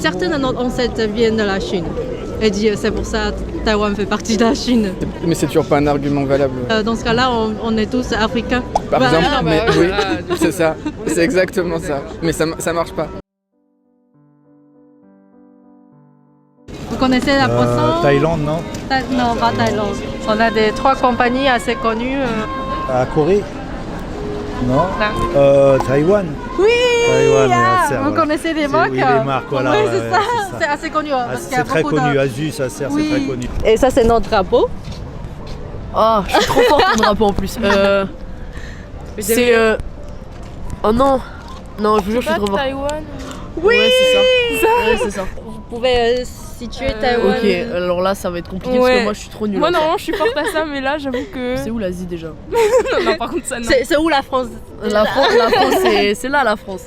certains de nos ancêtres viennent de la Chine. Et dit, c'est pour ça que Taïwan fait partie de la Chine. Mais c'est toujours pas un argument valable. Dans ce cas-là, on est tous africains. Par exemple, mais bah, oui, voilà. c'est ça. C'est exactement ça. Mais ça marche pas. Vous connaissez la poisson? Thaïlande, non? Non, pas Thaïlande. On a trois compagnies assez connues. À Corée? Non. Taïwan. Oui, Taïwan, vous voilà. connaissez les marques? Oui, les marques, voilà. Oui, ouais, c'est ça. c'est C'est assez connu. Parce qu'il y a c'est très beaucoup connu. de... Asus, Acer, Oui. c'est très connu. Et ça, c'est notre drapeau. Oh, je suis trop forte en drapeau en plus. C'est. Oh non! Non, je vous jure, je suis trop forte. Taïwan. Oui! Ouais, c'est ça. Ouais, c'est ça. Vous pouvez situer Taïwan. Ok, alors là, ça va être compliqué parce Ouais. que moi, je suis trop nulle. Moi, en normalement, je suis forte à ça, mais là, j'avoue que. C'est où l'Asie déjà? Non, par contre, ça, non. C'est où la France? La France, c'est là la France.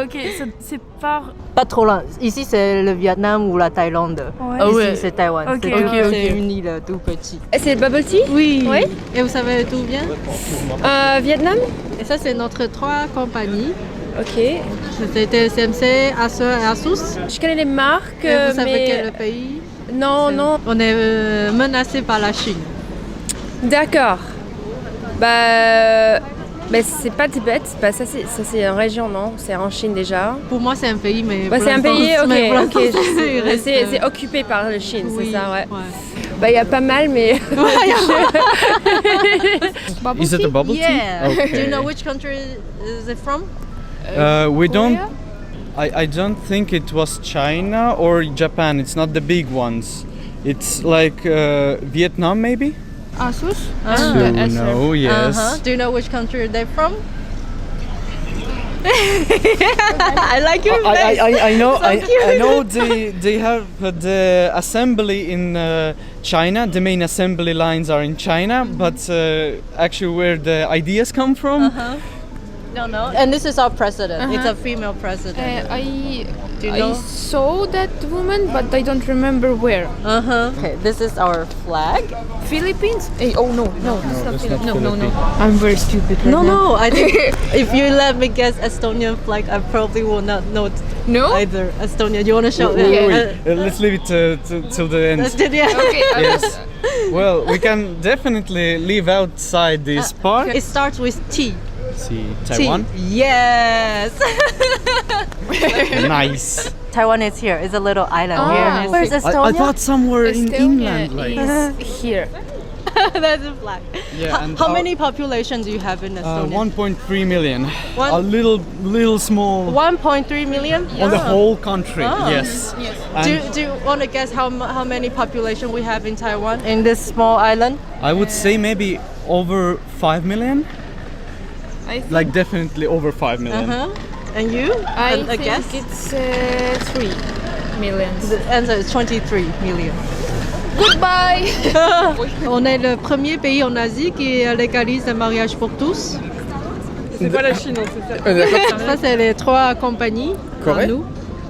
Ok, c'est par. Pas trop loin. Ici, c'est le Vietnam ou la Thaïlande. Ouais. Ah ouais. Ici, c'est Taïwan. Ok, C'est ok, c'est ok. une île tout petit. Et c'est le bubble tea? Oui. Oui. Et vous savez d'où vient? Vietnam? Et ça, c'est notre trois compagnies. Ok. C'est TSMC, Acer et Asus. Je connais les marques, Et vous savez mais... quel pays? Non, non. On est menacé par la Chine. D'accord. Bah c'est pas Tibet, bah ça c'est une région, non? C'est en Chine déjà. Pour moi, c'est un pays, mais Bah pour c'est un l'instant, pays, mais pour ok. l'instant, il reste, C'est occupé par la Chine, oui, c'est ça, ouais. Bah il y a pas mal, mais... Is it a bubble tea? Yeah. Okay. Do you know which country is it from? We don't. I don't think it was China or Japan. It's not the big ones. It's like Vietnam, maybe. Asus? No, yes. Do you know which country they're from? I like your face. I know. So cute. I know they have the assembly in China. The main assembly lines are in China, but actually, where the ideas come from. No, no. And this is our president. It's a female president. Do you know? I saw that woman, but I don't remember where. Okay, this is our flag. Philippines? Oh no, it's not Philippines. No. Philippines. I'm very stupid right No, now. no. I think if you let me guess Estonian flag, I probably will not know No? either. Estonia. You want to show? Wait. Let's leave it till the end. Estonia. Okay. Yes. Well, we can definitely leave outside this part. It starts with T. See, Taiwan. T. Yes. Nice. Taiwan is here. It's a little island Ah. here. Where's Estonia? I thought somewhere in Estonia inland, like. is here. That's a flag. Yeah, and How many population do you have in Estonia? 1.3 million. One- A little small 1.3 million. on the whole country. Ah. Yes. And Do you want to guess how many population we have in Taiwan in this small island? I would say maybe over 5 million. I think, Like definitely over 5 million. And you? I a think guess? it's 3 million. The answer is 23 million. Goodbye! On est le premier pays en Asie qui légalise le mariage pour tous. C'est pas la Chine, c'est ça. D'accord. Ça, c'est les trois compagnies. Corée? à nous.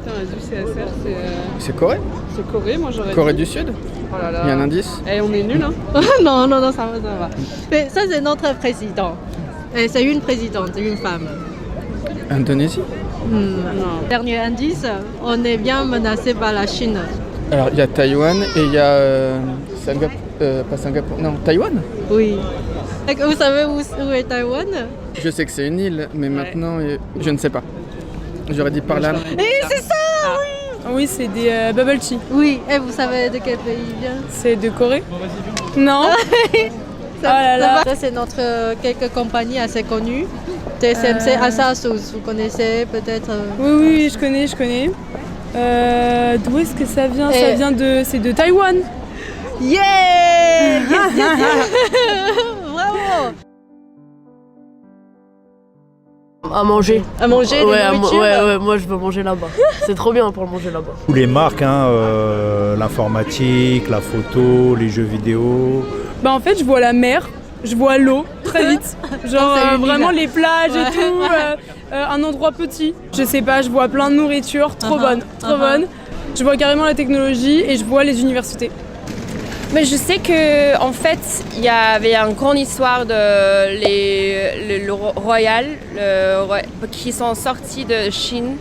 Putain, Asus et Acer, C'est Corée? c'est Corée, moi j'aurais Corée dit. du Sud? Oh là là. Il y a un indice? Eh, on est nuls, hein. non, ça va. Mais ça, c'est notre président. Et c'est une présidente, une femme. Indonésie? Dernier indice, on est bien menacé par la Chine. Alors il y a Taïwan et il y a Singapour. Pas Singapour. Non, Taïwan? Oui. Et que vous savez où est Taïwan? Je sais que c'est une île, mais maintenant je ne sais pas. J'aurais dit par là. Et c'est ça, Oui, c'est des bubble tea. oui. Et vous savez de quel pays il vient? C'est de Corée? Non? Ça, Oh là là. ça, c'est notre quelques compagnies assez connues. TSMC, Asus, vous connaissez peut-être. Oui, je connais. D'où est-ce que ça vient? Ça vient de... C'est de Taïwan. Yeah! Yes. Bravo! À manger. À manger, Ouais, de nourriture. ouais, moi je veux manger là-bas. C'est trop bien pour manger là-bas. Tous les marques, hein, l'informatique, la photo, les jeux vidéo. Bah en fait, je vois la mer, je vois l'eau très vite. Genre C'est une vraiment île. les plages et tout, un endroit petit. Je sais pas, je vois plein de nourriture, trop bonne. Je vois carrément la technologie et je vois les universités. Mais je sais que en fait, il y avait une grande histoire de le royal qui sont sortis de Chine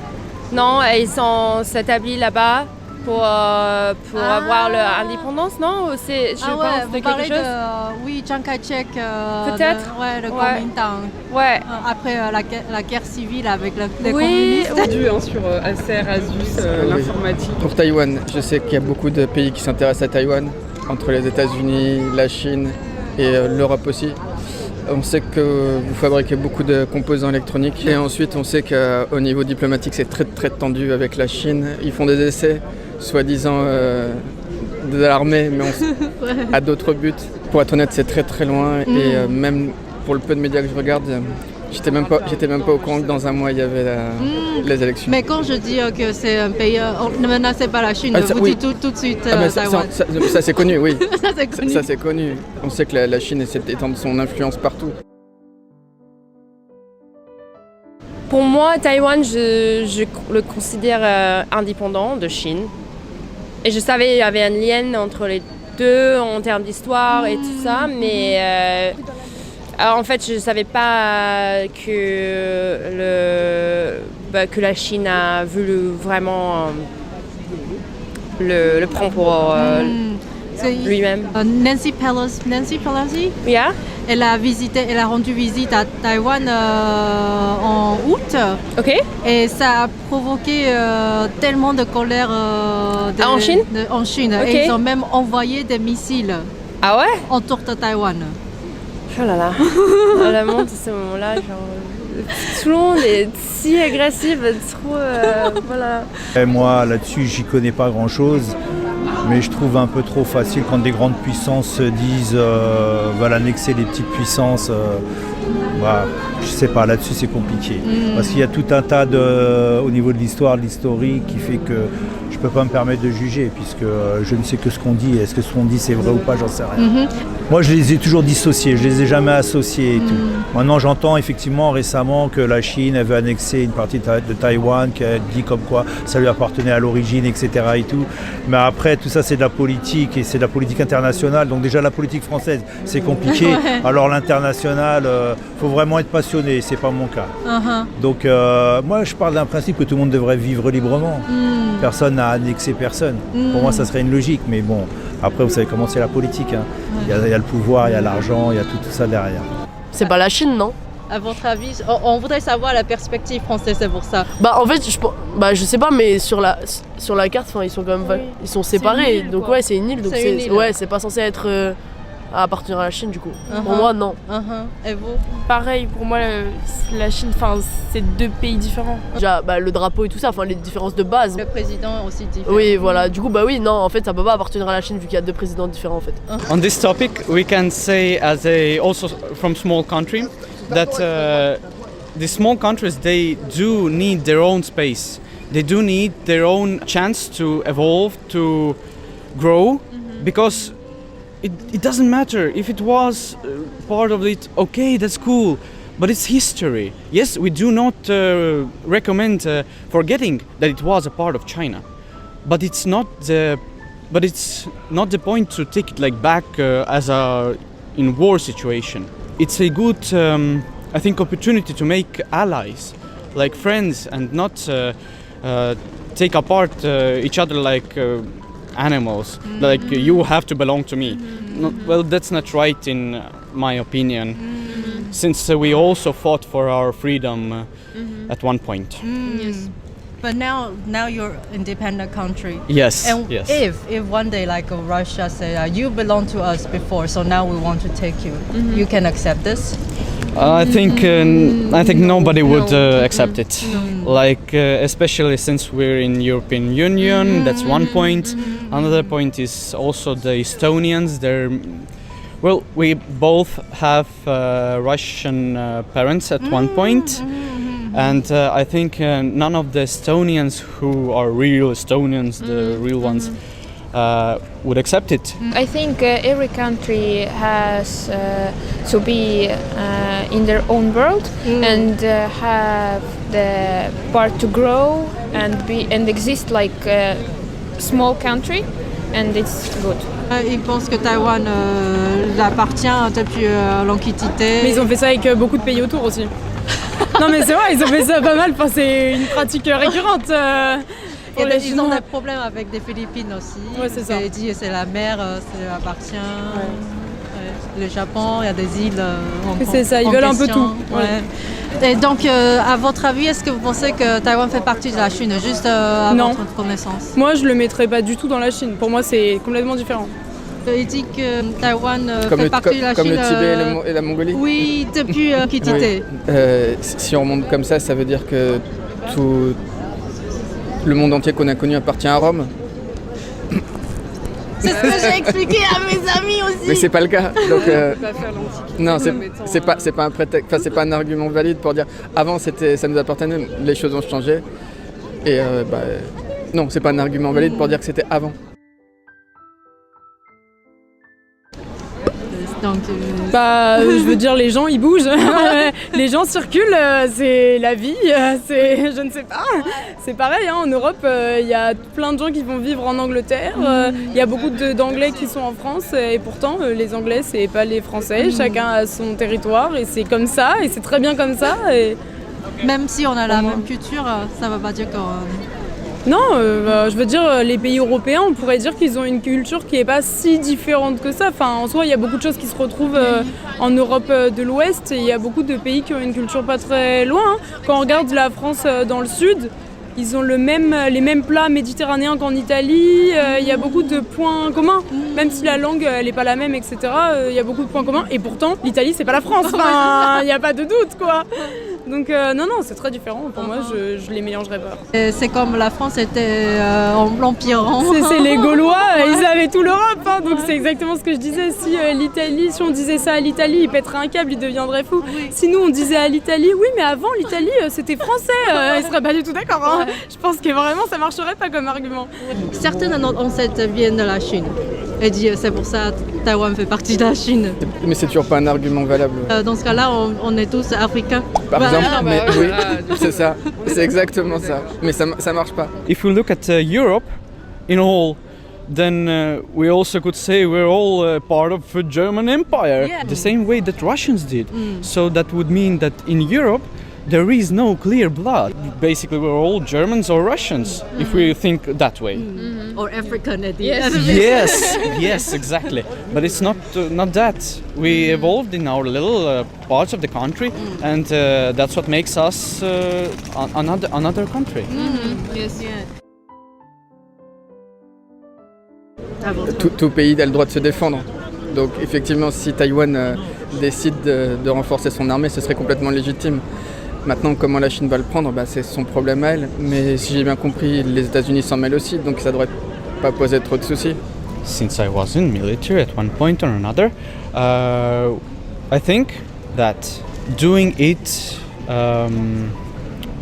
Non, ils sont établis là-bas pour avoir leur indépendance, non? Je pense de quelque chose. Oui, Chiang Kai-shek. Peut-être. Le Kuomintang. Ouais. Après la guerre civile avec les Oui. communistes. Sur Acer, Asus, l'informatique. Pour Taïwan, je sais qu'il y a beaucoup de pays qui s'intéressent à Taïwan, entre les États-Unis, la Chine et l'Europe aussi. On sait que vous fabriquez beaucoup de composants électroniques et ensuite on sait qu'au niveau diplomatique c'est très très tendu avec la Chine. Ils font des essais, soi-disant de l'armée, mais à d'autres buts. Pour être honnête, c'est très très loin et même pour le peu de médias que je regarde, j'étais même pas au courant que dans un mois il y avait les élections. Mais quand je dis que c'est un pays, ne menacez pas la Chine, vous dites tout de suite Taïwan. Ça c'est connu, oui. Ça, c'est connu. On sait que la Chine essaie d'étendre son influence partout. Pour moi, Taïwan, je le considère indépendant de Chine. Et je savais qu'il y avait un lien entre les deux en termes d'histoire et tout ça, mais en fait, je ne savais pas que la Chine a voulu vraiment le prendre pour lui-même. Nancy Pelosi, Yeah. elle a rendu visite à Taïwan en août. Ok. Et ça a provoqué tellement de colère en Chine. En Chine. Ok. Et ils ont même envoyé des missiles Ah ouais? autour de Taïwan. Oh là là. La monte à ce moment-là, genre tout le monde est si agressif, trop voilà. Et moi, là-dessus, j'y connais pas grand-chose. Mais je trouve un peu trop facile quand des grandes puissances disent veulent annexer les petites puissances. Je sais pas, là-dessus c'est compliqué. Parce qu'il y a tout un tas au niveau de l'histoire, de l'historique qui fait que je peux pas me permettre de juger puisque je ne sais que ce qu'on dit. Est-ce que ce qu'on dit c'est vrai ou pas, j'en sais rien. Moi je les ai toujours dissociés, je les ai jamais associés et tout. Maintenant j'entends effectivement récemment que la Chine avait annexé une partie de Taïwan, qu'elle dit comme quoi ça lui appartenait à l'origine, etc. et tout. Mais après tout ça c'est de la politique et c'est de la politique internationale. Donc déjà la politique française c'est compliqué. Alors l'international, faut vraiment être passionné, c'est pas mon cas. Donc moi je parle d'un principe que tout le monde devrait vivre librement. Personne n'a annexé personne. Pour moi ça serait une logique, mais bon, après vous savez comment c'est la politique. Hein. Il y a le pouvoir, il y a l'argent, il y a tout ça derrière. C'est pas la Chine, non? À votre avis, on voudrait savoir la perspective française, c'est pour ça. En fait, je sais pas, mais sur la carte, ils sont quand même ils sont séparés. Une île, donc quoi. ouais, c'est une île. Donc C'est une île. ouais, c'est pas censé être à appartenir à la Chine du coup. Pour moi, non. Et vous? Pareil, pour moi, la Chine, c'est deux pays différents. Déjà, le drapeau et tout ça, les différences de base. Le président aussi différent. Oui, voilà. Du coup, oui, non, en fait, ça peut pas appartenir à la Chine vu qu'il y a deux présidents différents en fait. On this topic, we can say also from small country that the small countries, they do need their own space. They do need their own chance to evolve, to grow, because it doesn't matter if it was part of it. Okay, that's cool, but it's history. Yes, we do not recommend forgetting that it was a part of China, but it's not the point to take it back as a in war situation. It's a good I think opportunity to make allies, like friends, and not take apart each other like animals. Like you have to belong to me. No, well, that's not right in my opinion. Since we also fought for our freedom at one point. Yes. But now you're an independent country. Yes. And yes. if one day Russia say you belong to us before, so now we want to take you, you can accept this? I think nobody would accept it. Like especially since we're in European Union, that's one point. Another point is also the Estonians. We both have Russian parents at one point. And I think none of the Estonians who are real Estonians, the real ones, would accept it. I think every country has to be in their own world and have the part to grow and exist like a small country, and it's good. Ils pensent que Taïwan l'appartient depuis l'Antiquité. Mais ils ont fait ça avec beaucoup de pays autour aussi. Non mais c'est vrai, ils ont fait ça pas mal, enfin, c'est une pratique récurrente. Pour les Ils ont Chinois. des problèmes avec des Philippines aussi. Ouais, c'est ça. Ils disent c'est la mer, ça appartient. Ouais. Le Japon, il y a des îles C'est ça, ils veulent un peu tout. Ouais. Et donc, à votre avis, est-ce que vous pensez que Taïwan fait partie de la Chine, juste à Non. votre connaissance? Moi, je le mettrais pas du tout dans la Chine. Pour moi, c'est complètement différent. Il dit que Taïwan Comme, fait le, partie de la comme Chine. le Tibet et la Mongolie. Oui, depuis qu'il Oui. était. Si on remonte comme ça veut dire que tout le monde entier qu'on a connu appartient à Rome. C'est ce que j'ai expliqué à mes amis aussi. Mais c'est pas le cas. Donc, Pas faire l'antiquité. non, mettant, c'est pas un prétexte, enfin c'est pas un argument valide pour dire avant ça nous appartenait, les choses ont changé. Et non, c'est pas un argument valide pour dire que c'était avant. Donc, Je veux dire, les gens ils bougent, les gens circulent, c'est la vie, je ne sais pas. C'est pareil, hein, en Europe, il y a plein de gens qui vont vivre en Angleterre, il y a beaucoup d'Anglais qui sont en France, et pourtant les Anglais c'est pas les Français, chacun a son territoire et c'est comme ça, et c'est très bien comme ça. Et... même si on a la même culture, ça ne veut pas dire que... Non, je veux dire, les pays européens, on pourrait dire qu'ils ont une culture qui n'est pas si différente que ça. Enfin, en soi, il y a beaucoup de choses qui se retrouvent en Europe de l'Ouest et il y a beaucoup de pays qui ont une culture pas très loin. Hein. Quand on regarde la France dans le sud, ils ont les mêmes plats méditerranéens qu'en Italie. Il y a beaucoup de points communs, même si la langue elle n'est pas la même, etc. Il y a beaucoup de points communs. Et pourtant, l'Italie, c'est pas la France. Enfin, il n'y a pas de doute, quoi. Donc non, c'est très différent. Pour moi, je les mélangerais pas. C'est comme la France était l'empire. C'est les Gaulois, ils avaient tout l'Europe, hein, donc c'est exactement ce que je disais. Si on disait ça à l'Italie, ils pèteraient un câble, ils deviendraient fous. Si nous on disait à l'Italie, oui mais avant l'Italie c'était français, ils seraient pas du tout d'accord. Hein. Je pense que vraiment ça marcherait pas comme argument. Certains de nos ancêtres viennent de la Chine. Et dit c'est pour ça que Taïwan fait partie de la Chine. Mais c'est toujours pas un argument valable. Dans ce cas-là, on est tous africains. Par exemple, mais oui, voilà, c'est ça, c'est exactement ça. Mais ça marche pas. If we look at Europe in whole, then we also could say we're all part of the German Empire, Yeah. the same way that Russians did. So that would mean that in Europe there is no clear blood. Basically, we're all Germans or Russians, if we think that way. Or African at the Yes. end. Yes, exactly. But it's not that. We evolved in our little parts of the country, and that's what makes us another country. Yes. Tout pays a le droit de se défendre. Donc effectivement, si Taïwan décide de renforcer son armée, ce serait complètement légitime. Maintenant, comment la Chine va le prendre, c'est son problème à elle. Mais si j'ai bien compris, les États-Unis s'en mêlent aussi, donc ça devrait pas poser trop de soucis. Since I was in military at one point or another, I think that doing it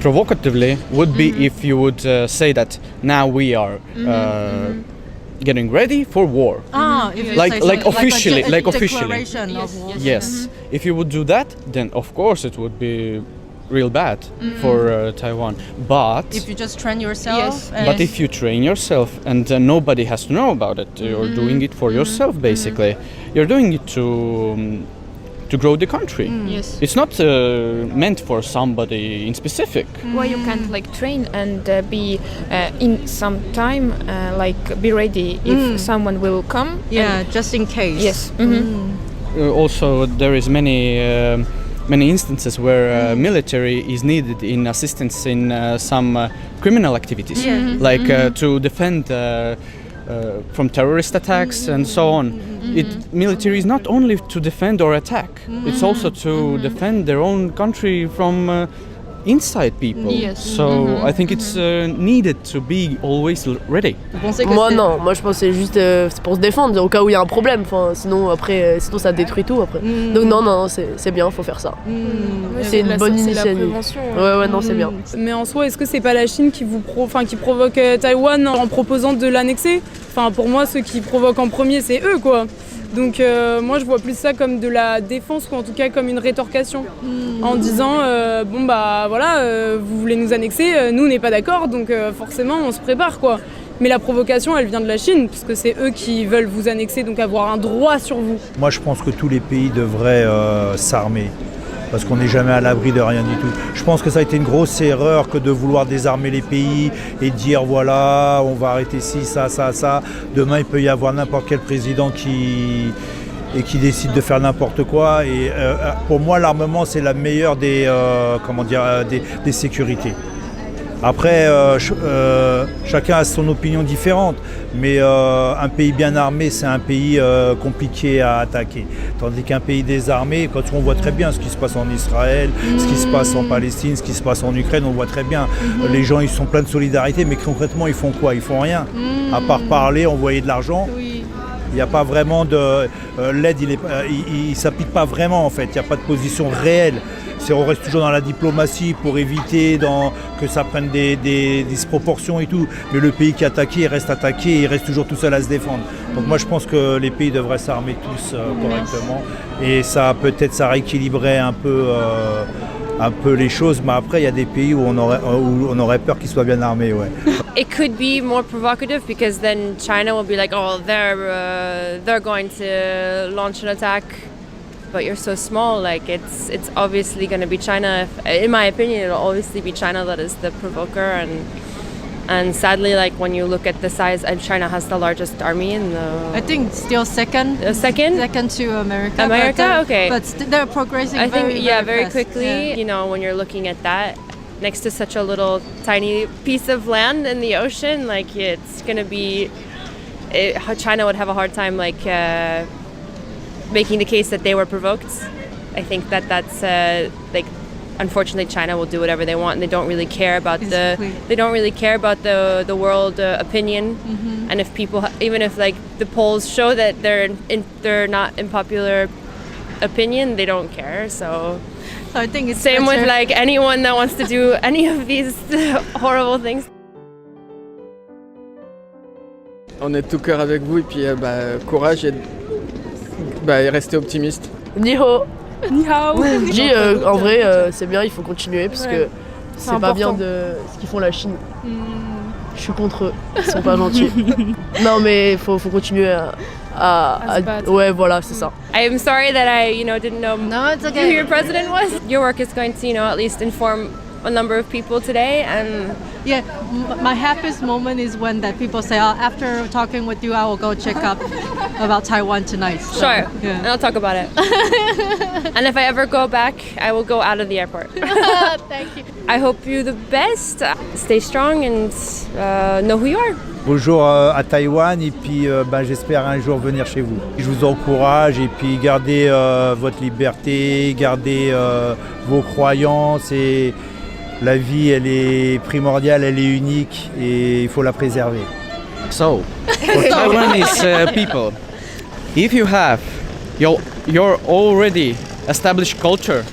provocatively would be if you would say that now we are getting ready for war. If you Like- say like so, officially, a like officially. declaration of war. Yes, if you would do that, then of course it would be real bad for Taiwan. But If you just train yourself. Yes. And But if you train yourself and nobody has to know about it, you're doing it for yourself basically. You're doing it to grow the country. Yes. It's not meant for somebody in specific. Why you can't like train and be in some time be ready if someone will come. yeah, just in case. Yes. Also, there is many instances where military is needed in assistance in some criminal activities, like to defend from terrorist attacks and so on. Military is not only to defend or attack; it's also to defend their own country from inside people. Yes. So I think it's needed to be always ready. Vous pensez que Moi c'est- non, moi je pense que c'est juste c'est pour se défendre au cas où il y a un problème. Enfin, sinon après, sinon ça détruit tout après. Donc non, c'est bien, faut faire ça. C'est une bonne initiative. Ouais, non, c'est bien. Mais en soi, est-ce que c'est pas la Chine qui qui provoque Taïwan en proposant de l'annexer? Enfin, pour moi, ceux qui provoquent en premier, c'est eux, quoi. Donc moi, je vois plus ça comme de la défense ou en tout cas comme une rétorcation, en disant vous voulez nous annexer, nous on n'est pas d'accord, donc forcément on se prépare, quoi. Mais la provocation, elle vient de la Chine, puisque c'est eux qui veulent vous annexer, donc avoir un droit sur vous. Moi, je pense que tous les pays devraient s'armer. parce qu'on n'est jamais à l'abri de rien du tout. Je pense que ça a été une grosse erreur que de vouloir désarmer les pays et dire voilà, on va arrêter ci, ça, ça, ça. Demain, il peut y avoir n'importe quel président qui décide de faire n'importe quoi. Et pour moi, l'armement, c'est la meilleure des sécurités. Après, chacun a son opinion différente, mais un pays bien armé, c'est un pays compliqué à attaquer. Tandis qu'un pays désarmé, quand on voit très bien ce qui se passe en Israël, ce qui se passe en Palestine, ce qui se passe en Ukraine, on voit très bien. Les gens, ils sont pleins de solidarité, mais concrètement, ils font quoi? Ils font rien. À part parler, envoyer de l'argent. Il n'y a pas vraiment de... l'aide, il ne s'applique pas vraiment en fait, il n'y a pas de position réelle. On reste toujours dans la diplomatie pour éviter que ça prenne des disproportions et tout. Mais le pays qui est attaqué, il reste attaqué, il reste toujours tout seul à se défendre. Donc moi je pense que les pays devraient s'armer tous correctement. Et ça peut-être ça rééquilibrerait un peu les choses, mais après il y a des pays où on aurait peur qu'ils soient bien armés. Ouais. It could be more provocative because then China will be like, oh, they're going to launch an attack, but you're so small. Like it's obviously going to be China. In my opinion, it'll obviously be China that is the provoker, and sadly, like when you look at the size, China has the largest army in the. I think still second. Second to America. America, okay. But they're progressing. I think very fast. quickly. Yeah. You know, when you're looking at that next to such a little tiny piece of land in the ocean, like it's gonna be. China would have a hard time like making the case that they were provoked. I think that's like. Unfortunately, China will do whatever they want, and they don't really care about the world opinion. Mm-hmm. And if people, even if like the polls show that they're not in popular opinion, they don't care. So I think it's same better. with like anyone that wants to do any of these horrible things. On est de tout cœur avec vous et puis courage et restez optimiste. Ni-ho. Ni hao. Je dis en vrai c'est bien, il faut continuer parce que c'est pas bien de ce qu'ils font la Chine. Je suis contre eux, ils sont pas gentils. Non mais faut continuer à ouais voilà c'est ça. I am sorry that I didn't know No, it's who okay. your president was. Your work is going to at least inform a number of people today, and Yeah, my happiest moment is when that people say, oh, after talking with you, I will go check up about Taiwan tonight. So, sure, and yeah. I'll talk about it. And if I ever go back, I will go out of the airport. Thank you. I hope you the best. Stay strong and know who you are. Bonjour à Taïwan et puis j'espère un jour venir chez vous. Je vous encourage et puis gardez votre liberté, gardez vos croyances et la vie elle est primordiale, elle est unique et il faut la préserver. So, for Taiwanese people, if you have your already established culture,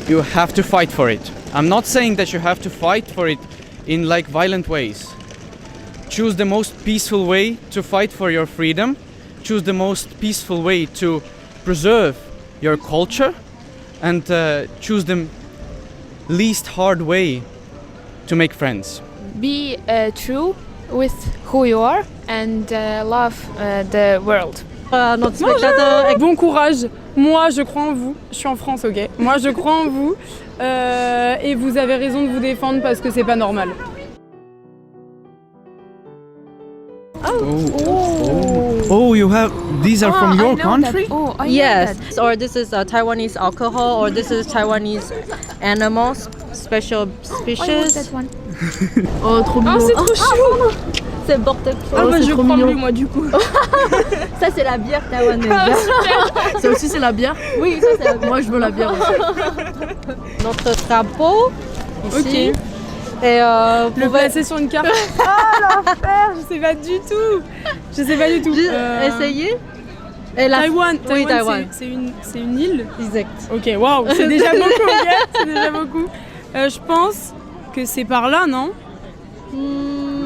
you have to fight for it. I'm not saying that you have to fight for it in like violent ways. Choose the most peaceful way to fight for your freedom. Choose the most peaceful way to preserve your culture, and choose the least hard way to make friends. Be true with who you are and love the world. Notre spectateur. Bon courage. Moi, je crois en vous. Je suis en France, ok. Moi, je crois en vous. Et vous avez raison de vous défendre parce que c'est pas normal. Oh, you have. These are from your country? Yes, or this is Taiwanese alcohol, or this is Taiwanese animals, special species. Oh trop mignon. c'est trop chaud. C'est bordel. Ah bah c'est je trop prends mignon. lui moi du coup. Ça c'est la bière taïwanaise. Ça aussi c'est la bière. Oui, ça c'est la bière. Moi je veux la bière aussi. Notre drapeau ici. Ok. Et Le placer sur une carte. Ah l'enfer, je sais pas du tout. Je sais pas du tout. Essayez. Et la... Taïwan, Oui, Taïwan, Taïwan. c'est une île. Exact. Ok, waouh, c'est déjà beaucoup, ok, c'est déjà beaucoup. Je pense que c'est par là, non?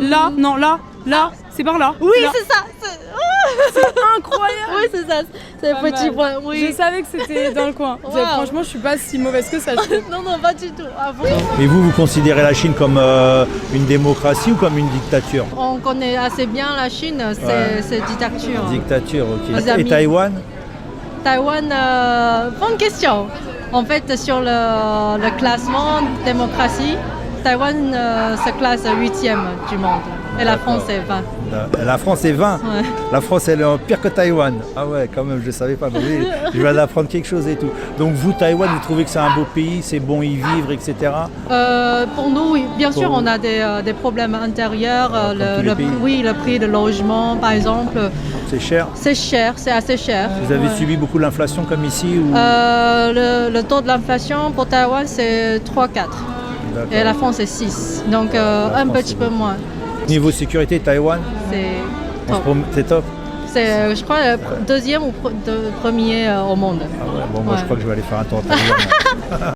Là, non, là, c'est par là. Oui, là. c'est ça. C'est incroyable. Oui, c'est ça. C'est Pas petit mal. point. Oui. Je savais que c'était dans le coin. Wow. Franchement, je suis pas si mauvaise que ça. Je trouve. Non, pas du tout. Ah, bon. Et vous considérez la Chine comme une démocratie ou comme une dictature? On connaît assez bien la Chine, c'est dictature. Dictature, ok. Les Et amis. Taïwan? Taïwan, bonne question. En fait, sur le classement démocratie, Taïwan se classe 8e du monde et la France est 20. La France est 20. Ouais. La France, elle est pire que Taïwan. Ah ouais, quand même, je ne savais pas. Mais oui, je viens d'apprendre quelque chose et tout. Donc vous, Taïwan, vous trouvez que c'est un beau pays, c'est bon y vivre, etc. Pour nous, oui. Bien sûr, on a des problèmes intérieurs. tous les pays. Oui, le prix de logement, par exemple, C'est cher. c'est cher, c'est assez cher. Vous avez Ouais. subi beaucoup l'inflation comme ici ou... Le taux de l'inflation pour Taïwan, c'est 3-4. D'accord. Et la France, c'est 6. Donc, un France, petit c'est peu beaucoup. moins. Niveau sécurité, Taïwan, C'est top. c'est top. C'est, je crois, le deuxième ou premier au monde. Ah ouais, bon, moi Ouais. je crois que je vais aller faire un tour à Taïwan.